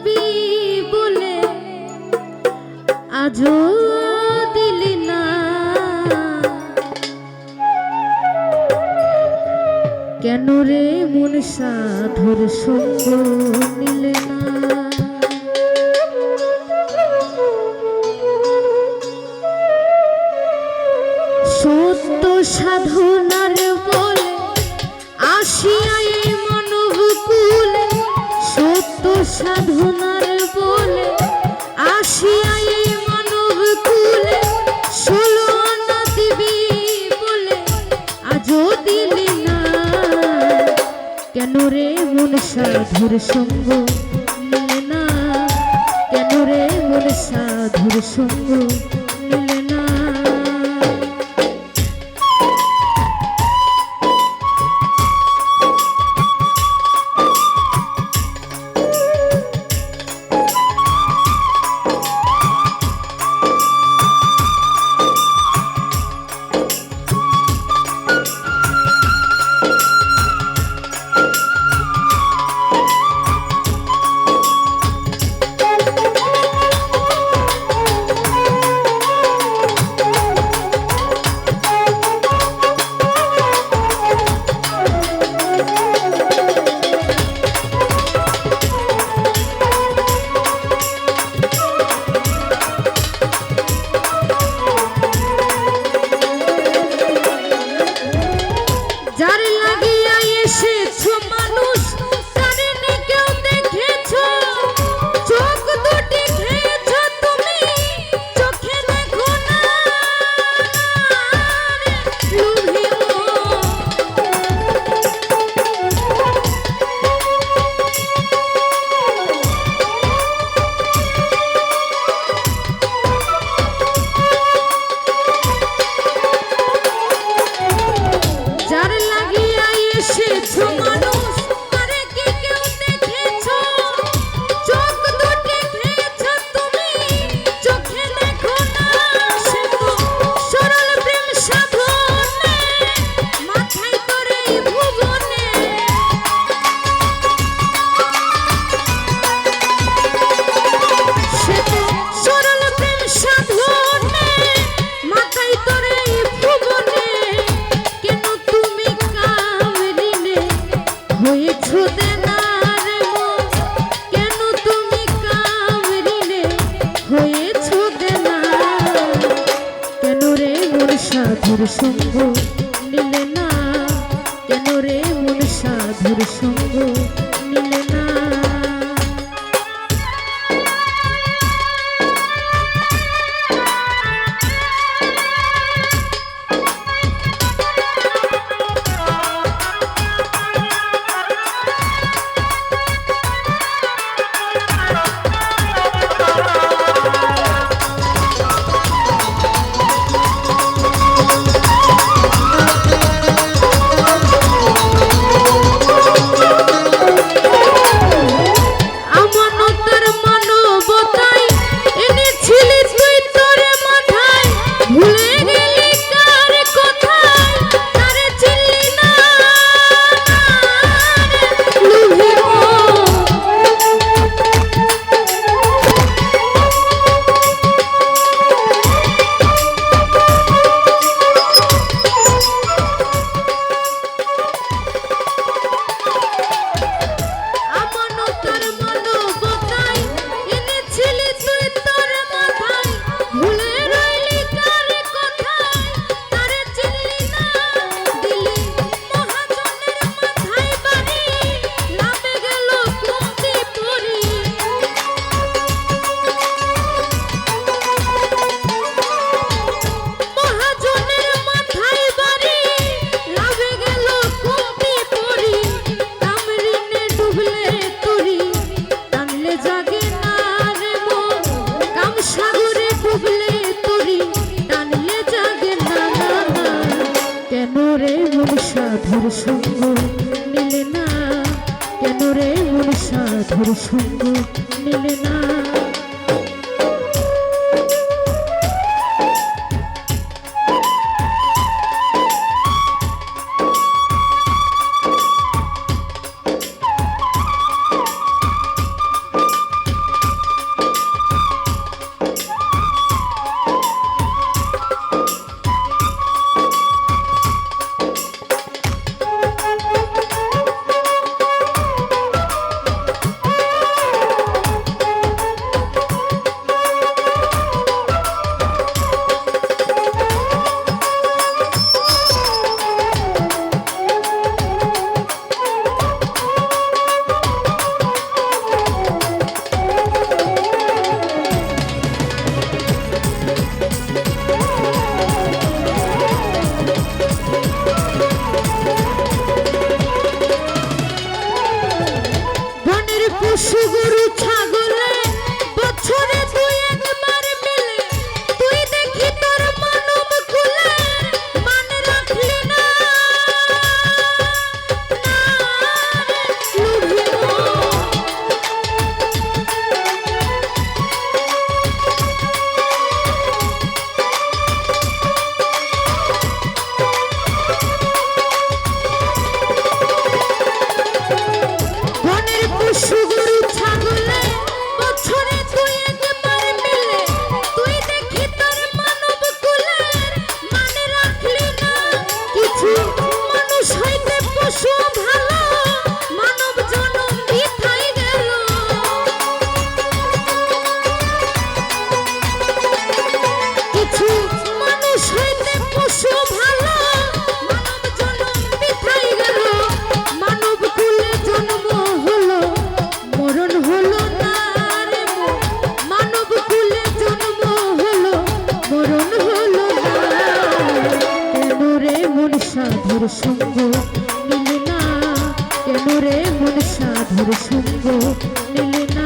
দিবি বলে আজও দিলি না, কেন রে মন সাধুর সঙ্গ নিলে না। সত্য সাধনার বলে আসিয়া এই মানব কুলে, সত্য সাধনার বলে আসিয়া এই মানব কুলে, 16 আনা দিবি বলে আজও দিলি না, কেন রে মন সাধুর সঙ্গ নিলে না, কেন রে মন সাধুর সঙ্গ নিলে না। সাধুর সঙ্গ নিলে না, কেন রে মন সাধুর সঙ্গ নিলে না। সাধুর সঙ্গ নিলে না, কেন রে মন সাধুর সঙ্গ নিলে না। ছাগলে বছরে দুই একবার মিলে তুই দেখি তোর মানব কুলে মান রাখলি না সাধুর সঙ্গ মিলে না কেন রে মন সাধুর সঙ্গ মিলে না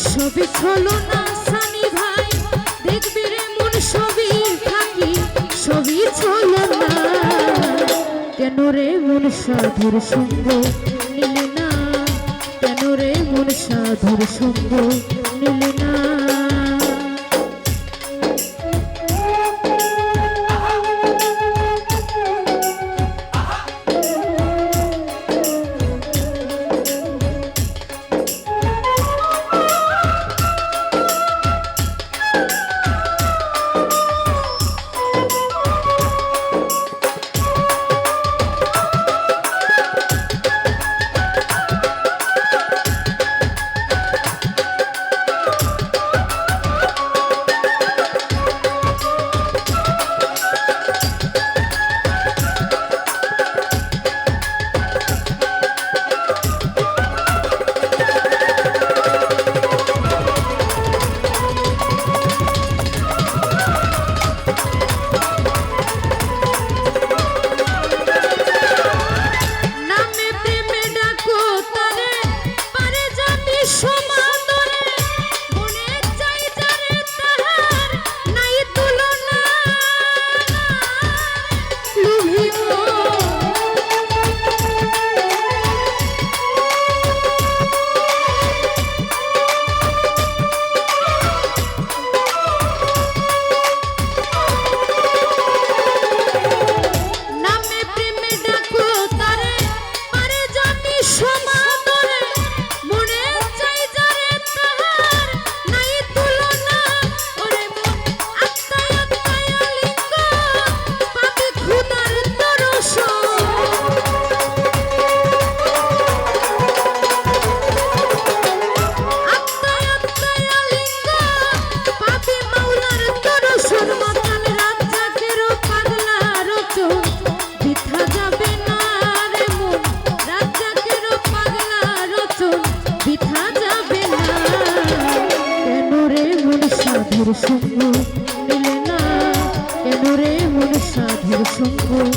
সবই হলো না সানি ভাই দেখবি রে মন সবই থাকি সবই হলো না কেন রে মন সাধুর সঙ্গ নিলে না কেন রে মন সাধুর সঙ্গ নিলে না রে মন সাধুর সঙ্গ